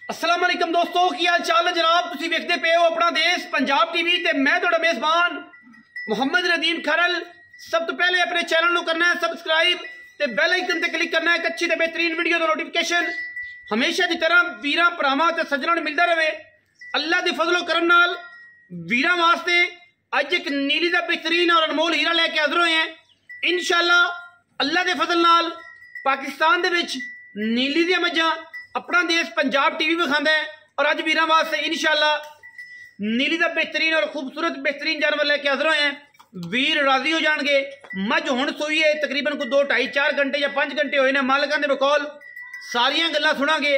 अस्सलाम वालेकुम दोस्तों, की हाल चाल है जनाब। तुसीं वेखदे पे हो अपना देश पंजाब टीवी ते मैं तुहाडा मेज़बान मुहम्मद नदीम खरल। सब तो पहले अपने चैनल को करना है सबसक्राइब ते बैल आइकन ते क्लिक करना है एक अच्छी ते बेहतरीन वीडियो का नोटिफिकेशन हमेशा की तरह वीरां भरावां ते सज्जनां नूं मिलदा रहे। अल्लाह दे फजलो करम नाल वीरां वास्ते अज एक नीली का बेहतरीन और अनमोल हीरा लैके हाज़र होए हैं। इंशाअल्लाह अल्लाह के फजल नाल पाकिस्तान दे विच नीली दी मझां अपना देश पंजाब टीवी विखांदा है और अज वीरां वास्ते इंशाअल्लाह नीली का बेहतरीन और खूबसूरत बेहतरीन जानवर लैके हाज़र होए हैं। वीर राजी हो जाएंगे। मझ हुण सूई है तकरीबन को 2, 2.5, 4 घंटे या 5 घंटे होए ने मालिकां दे बकौल सारियां गल्लां सुनांगे।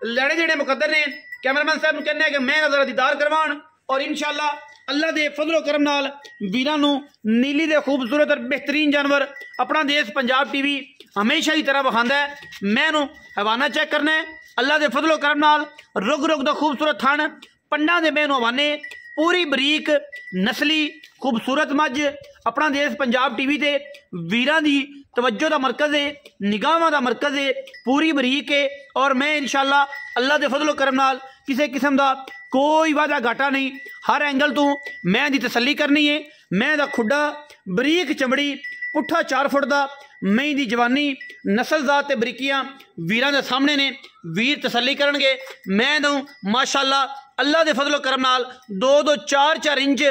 लैणे देने मुकद्दर ने। कैमरामैन साहब नूं कहने हैं कि मैं जरा दीदार करवाण और इंशाअल्लाह अल्लाह दे फजलो करम नाल वीरां नूं नीली दे खूबसूरत और बेहतरीन जानवर अपना देश पंजाब टीवी हमेशा की तरह विखांदा है। मैं नूं हवाना चेक करना है। अल्लाह दे फजलो करम नाल रुग रुग दा खूबसूरत थण पंडा दे मैनू हवाने पूरी बरीक नस्ली खूबसूरत मझ अपना देश पंजाब टीवी ते वीरां दी तवज्जो दा मरकज़ है, निगाहां दा मरकज़ है, पूरी बरीक है। और मैं इंशाअल्लाह अल्लाह दे फजलो करम नाल किसी किस्म का कोई वादा घाटा नहीं, हर एंगल तो मैं दी तसल्ली करनी है। मैं दा खुड्डा बरीक चमड़ी पुट्ठा 4 फुट का मई दी जवानी नस्ल जात ते बरीकियां वीरां दे सामने ने। वीर तसल्ली करनगे। मैं दूँ माशाअल्लाह अल्लाह दे फजलो करम नाल 2-2, 4-4 इंच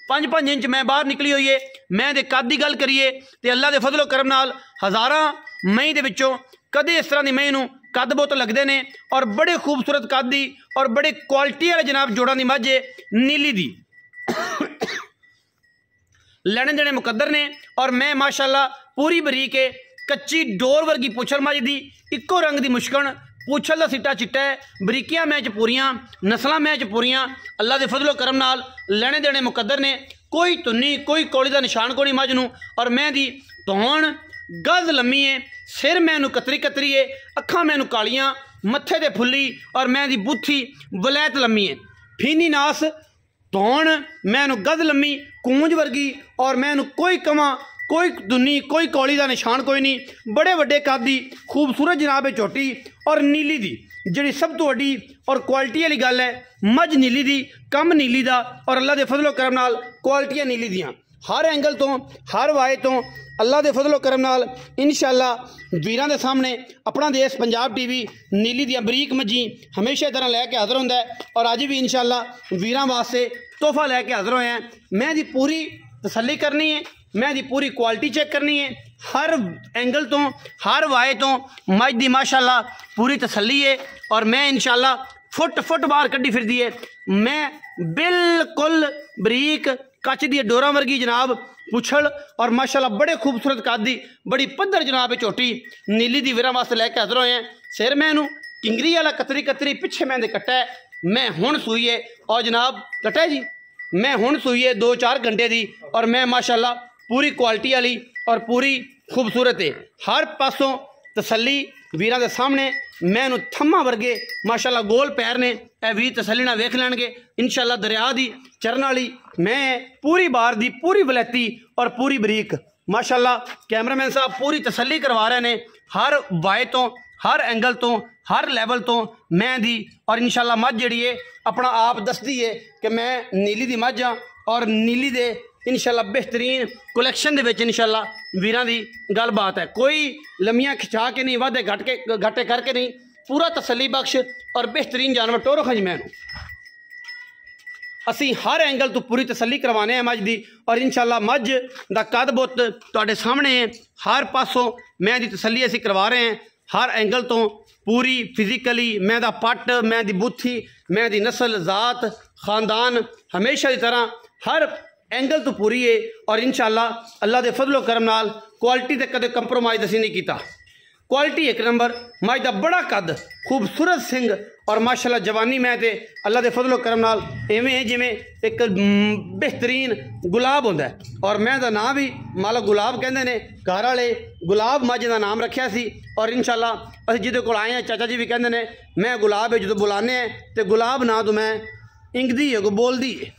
5-5 इंच मैं बाहर निकली हुई है। मैं दे कद की गल करिए तो अल्लाह दे फजलो करम नाल हज़ारां मई दे विचों कदे इस तरह की मई नूं कद बुत लगते हैं और बड़े खूबसूरत कद दी और बड़े क्वालिटी वाले जनाब जोड़ां दी मझ नीली दी लैने देने मुकद्दर ने। और मैं माशाअल्लाह पूरी बरीक है, कच्ची डोर वर्गी पुछल मझ दी, इक्को रंग की मुश्कन, पुछल का सिट्टा चिट्टा है, बरीकियां मैच पूरियां, नस्लां मैच पूरियां। अल्लाह के फजलो करम नाल लैने देने मुकद्दर ने। कोई तुन्नी कोई कौड़ी का निशान कोनी मझ नूं। और मैं दी धौण गज लम्मी है, सिर मैनू कतरी कतरी है, अखां मैनू कालियां, मत्थे ते फुल्ली और मैं दी बुत्थी वलैत लम्मी है। फीनी नास धौण मैनू गज लम्मी कूंज वर्गी और मैनू कोई कमा कोई दुनी कोई कौली का निशान कोई नहीं। बड़े वड्डे कद दी खूबसूरत जनाब झोटी और नीली दी जी सब तो वड्डी और क्वालिटी वाली गल है मझ नीली दी कम नीली दा। और अल्लाह के फजलो करम नाल क्वालिटियां नीली दियां हर एंगल तो हर वाए तो अल्लाह के फजलो करम नाल इंशाअल्लाह वीरां दे सामने अपना देश पंजाब टीवी नीली दियां बरीक मझी हमेशा तरह लैके हाज़र होंदा है। और अज भी इंशाअल्लाह वीरां वास्ते तोहफा लैके हाज़र होए हैं। मैं दी पूरी तसल्ली करनी है, मैं दी पूरी क्वालिटी चेक करनी है, हर एंगल तो हर वाए तो मझ दी माशाअल्लाह पूरी तसल्ली है। और मैं इंशाअल्लाह फुट फुट बाहर कड्डी फिरदी है। मैं बिल्कुल बरीक कच दी डोरा वर्गी जनाब पुछल और माशाअल्लाह बड़े खूबसूरत कद दी बड़ी पद्धर जनाब झोटी नीली दी वीरां वास्ते लैके हाज़र होए हैं। सिर मैनू टिंगरी वाला कतरी कतरी पिछे मैंने कट्टा है। मैं हुण सूई है और जनाब कट्टा है जी, मैं हुण सूई है 2-4 घंटे दी और मैं माशाअल्लाह पूरी क्वालिटी वाली और पूरी खूबसूरत है। हर पासों तसल्ली वीरां दे सामने मैनू थम्मा वर्गे माशाअल्लाह गोल पैर ने। वीर तसल्ली ना वेख लैणगे इंशाअल्लाह दरिया दी चरण वाली मैं पूरी बार दी पूरी वलैती और पूरी बरीक माशाअल्लाह। कैमरामैन साहब पूरी तसल्ली करवा रहे हैं हर वाए तो हर एंगल तो हर लैवल तो मैं दी। और इंशाअल्लाह मझ जिहड़ी है अपना आप दसदी है कि मैं नीली दी मझ हाँ और नीली दे इंशाअल्लाह बेहतरीन कलैक्शन दे विच इंशाअल्लाह वीरां दी गल बात है। कोई लम्मियां खिंचा के नहीं, वादे घाटे करके नहीं, पूरा तसल्ली बख्श और बेहतरीन जानवर टोरो खंज मैनू असी हर एंगल तो पूरी तसल्ली करवाने हैं मझ दी। और इंशाअल्लाह मझ दा कद बुत तुहाडे सामने है, हर पासों मैं दी तसल्ली असी करवा रहे हैं। हर एंगल तो पूरी फिजिकली मैं दा पट मैं दी बुत्थी मैं दी नस्ल जात खानदान हमेशा की तरह हर एंगल तो पूरी है। और इंशाअल्लाह अल्लाह के फजलो करम नाल क्वालिटी ते कदे कंप्रोमाइज़ असी नहीं किया। क्वालिटी एक नंबर मझ दा बड़ा कद खूबसूरत सिंह और माशाअल्लाह जवानी मैं ते अल्लाह के फजलो करम नाल इवें है जिमें एक बेहतरीन गुलाब होंदा है। और मैं दा नाम भी मालक गुलाब कहंदे ने, घर वाले गुलाब मझ दा नाम रखिया सी। और इंशाअल्लाह असीं जिहदे कोल आए हैं चाचा जी भी कहंदे ने मैं गुलाब है, जो बुलाने हैं तो गुलाब ना तो मैं इंगदी है को बोलदी है।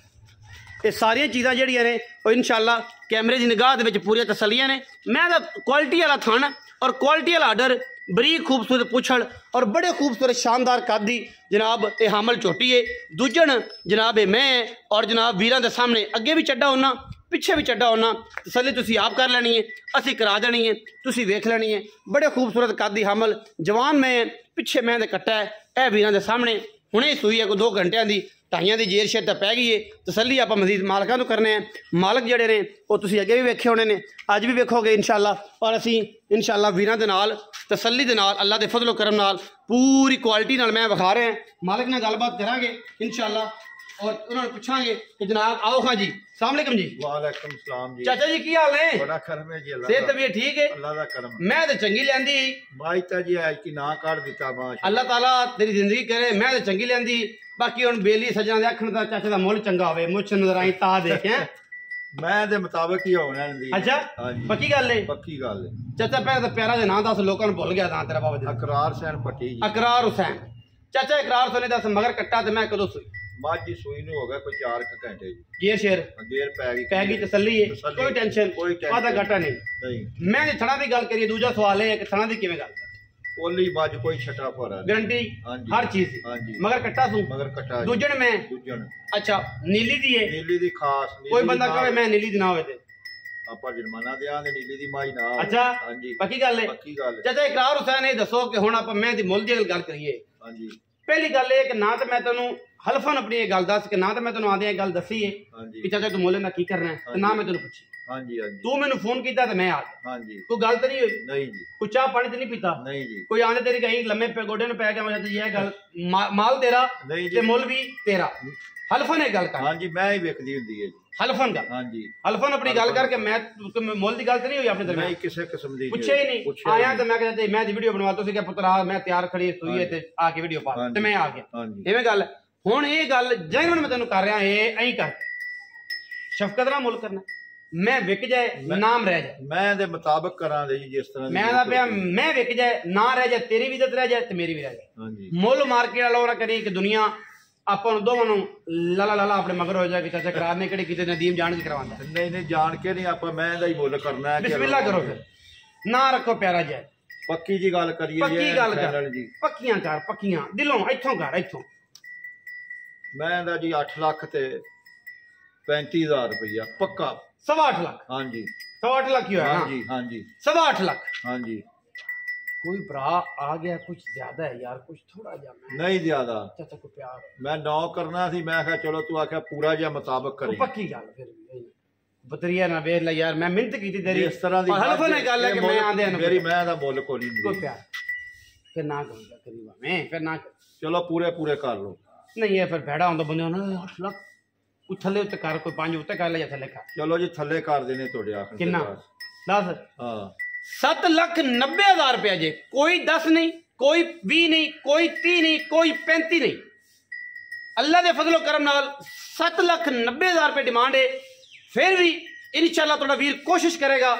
ये सारिया चीज़ां जिहड़ियां ने इंशाअल्लाह कैमरे की निगाह दे विच पूरी तसल्लियां ने। मैं क्वालिटी वाला थण और क्वालिटी वाला आर्डर बरीक खूबसूरत पुछड़ और बड़े खूबसूरत शानदार कादी जनाब ये हामल झोटी है। दूजन जनाब ये मैं और जनाब वीरां दे सामने अगे भी चड्डा होना पिछे भी चड्डा होना, तसल्ली तुसी आप कर लैनी है, असी करा देनी है, तुसी वेख लैनी है। बड़े खूबसूरत कादी हामल जवान मैं पिछे मैं दे कट्टा है, यह वीरां दे सामने हुणे ही सूई है कोई 2 घंटिया की, ढाइयां की जेर शेर पै गई है। तसल्ली आप मजीद मालकां तो करने हैं, मालक जड़े ने वो तुसी अगे भी वेखे होने ने, अज भी वेखोगे इंशाअल्लाह। और असी इंशाअल्लाह वीरां दे नाल तसल्ली दे नाल अल्लाह दे फजलो करम नाल पूरी क्वालिटी नाल मैं विखा रहे हैं, मालक नाल गलबात करांगे इंशाअल्लाह और उन्होंने पूछांगे कि जनाब आओ खां जी, अस्सलाम वालेकुम जी। वालेकुम सलाम जी। चाचा जी की हाल है? बड़ा करम है जी, अल्लाह सेहत तबीयत ठीक है? अल्लाह दा करम। मैं तो चंगी लेंदी माइता जी आज की ना कर दिता माशा अल्लाह ताला तेरी जिंदगी करे, मैं तो चंगी लेंदी। बाकी हुण बेली सजना दे अखण दा चाचा दा मुल चंगा होवे, मुछ नजर आई ता देखे मैं दे मुताबिक ही होना दी। अच्छा पक्की गल है? पक्की गल है चाचा पहले तो प्यारा दे नाम दस, लोकां नूं भुल गया ना तेरा बाबा जी। अकरार हुसैन पट्टी जी। अकरार हुसैन। चाचा इकरार हुसैन दस मगर कट्टा ते मैं कदों सुई? माजी सुई नूं हो गया कोई 4 घंटे जी। जेर शेर देर पै गई, तसल्ली है, कोई टेंशन आधा घाटा नहीं। मैं जे थड़ा दी गल करिए, दूजा सवाल है कि थड़ा दी किवें गल? ओली बाज कोई छटा फरा गारंटी हर चीज दी। हां जी मगर कट्टा सू? मगर कट्टा दूजन में दूजन। अच्छा नीली दी है? नीली दी खास कोई बंदा कहे मैं नीली दी ना होवे ते आपा जुर्माना देंगे नीली दी माई ना। अच्छा हां जी पक्की गल है? पक्की गल है। चाचा इकरार हुसैन ये दसो कि हुण आपां मैं दी मुल दी गल करिए। हां जी पहली गल है कि ना तो मैं तेनू हलफन अपनी ये गल दस कि ना तो मैं तेनू आदि गल दसी है कि चाचा तू मोले ना की करना है, तो ना मैं तेनू पूछी। हां जी हां जी तू मैनू फोन किया तो मैं आ गया। हां जी कोई गल तो नहीं हुई? नहीं जी। कोई चाह पानी तो नहीं पीता? नहीं जी। कोई आंदे तेरी कहीं लम्बे पे गोडे ने पै गया मैं जी गल माल तेरा नहीं ते मुल भी तेरा, हलफन एक गल कर। हां जी मैं ही वेखदी हुंदी है जी। हलफन गल? हां जी हलफन अपनी गल करके मैं मुल दी गल तो नहीं हुई अपने दरमियान? नहीं किसी किस्म दी पूछे ही नहीं। आया तो मैं कहते मैं दी वीडियो बनवा तो क्या पुत्र आ मैं तैयार खड़ी सुई है ते आके वीडियो पा ते मैं आ गया। हां जी इवें गल हुण ये गल जेनवन मैं तेनू कर रहा है ऐं कर शफकत नाल मुल करना, मैं विक जाए नाम रह जाए। मैं दे मुताबिक करा दे जी जिस तरह मैं दा पिया मैं विक जाए ना रह जाए, तेरी भी इज्जत रह जाए ते मेरी भी रह जाए। हां जी मुल मार्केट वाला ना करी कि दुनिया ਆਪਾਂ ਨੂੰ ਦੋਵਾਂ ਨੂੰ ਲਾਲਾ ਲਾਲਾ ਆਪਣੇ ਮਗਰ ਹੋ ਜਾ ਕਿ ਚਾਚਾ ਕਰਾਰ ਨੇ ਕਿਹੜੀ ਕਿਤੇ ਨਦੀਮ ਜਾਣ ਕੇ ਕਰਵਾਉਂਦਾ। नहीं नहीं जान के नहीं आपा मैं दा ही मुल करना है। बिस्मिल्लाह करो फिर ना रखो प्यारा जाए। पक्की जी गल करिए पक्की गल कर जी। पक्कियां कर पक्कियां दिलों इथों कर इथों। मैं दा जी 8 लाख ते 35,000 रुपया पक्का। 8.5 लाख? हां जी 8.5 लाख ही होया हां ना? जी हां जी 8.5 लाख। हां जी कोई भरा आ गया कुछ ज्यादा है यार, कुछ थोड़ा जा मैं नहीं ज्यादा चाचा को प्यार मैं 9 करना सी, मैं कहा चलो तू आख्या पूरा जा मुताबिक करी। पक्की गल फिर भी बतरिया ना वेख ले यार, मैं मिहनत की तेरी इस तरह दी हलफन है गल है कि मैं आंदे मेरी मैं दा मुल को नहीं कोई प्यार फिर ना करूंगा करीबा मैं फिर ना चलो पूरे पूरे कर लो। नहीं है फिर भैड़ा होंदा बंदे ना 8 लाख कोई थल्ले उत्ते कर, कोई 5 उत्ते कर ले या थल्ले कर। चलो जी थल्ले कर देने तोड़े आखिर कितना? 10? हां 7,90,000 रुपया जे। कोई 10 नहीं, कोई 20 नहीं, कोई 30 नहीं, कोई 35 नहीं, अल्लाह के फजलो करम नाल 7,90,000 रुपये डिमांड है। फिर भी इंशाअल्लाह थोड़ा वीर कोशिश करेगा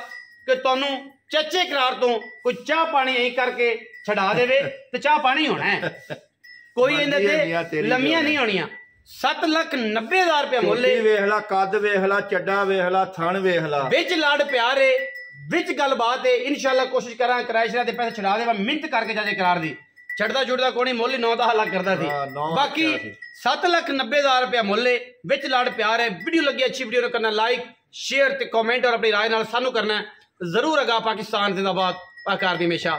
कि तुहानू चाचे करार तो कोई चाह पानी यही करके छड़ा देवे तो चाह पानी होना है, कोई इहदे लम्मियां नहीं होनियां। 7,90,000 रुपया मुल्ल वेख ला, कद वेख ला, चड्डा वेख ला, थण वेख ला, विच लाड़ प्यार है, विच गलबात है। इंशाअल्लाह कोशिश करा किराए शरा दे पैसे छड़ा दे, मिहनत करके चाचे करार दी छड़दा छुड़दा कोई नहीं, मुल्ल 9-10 लाख करता थी। बाकी 7,90,000 रुपया मुल्ल विच लाड़ प्यार है। वीडियो लगी अच्छी वीडियो करना लाइक शेयर ते कमेंट और अपनी राय नाल सानू करना है जरूर। अगा पाकिस्तान जिंदाबाद, पाक आर्मी हमेशा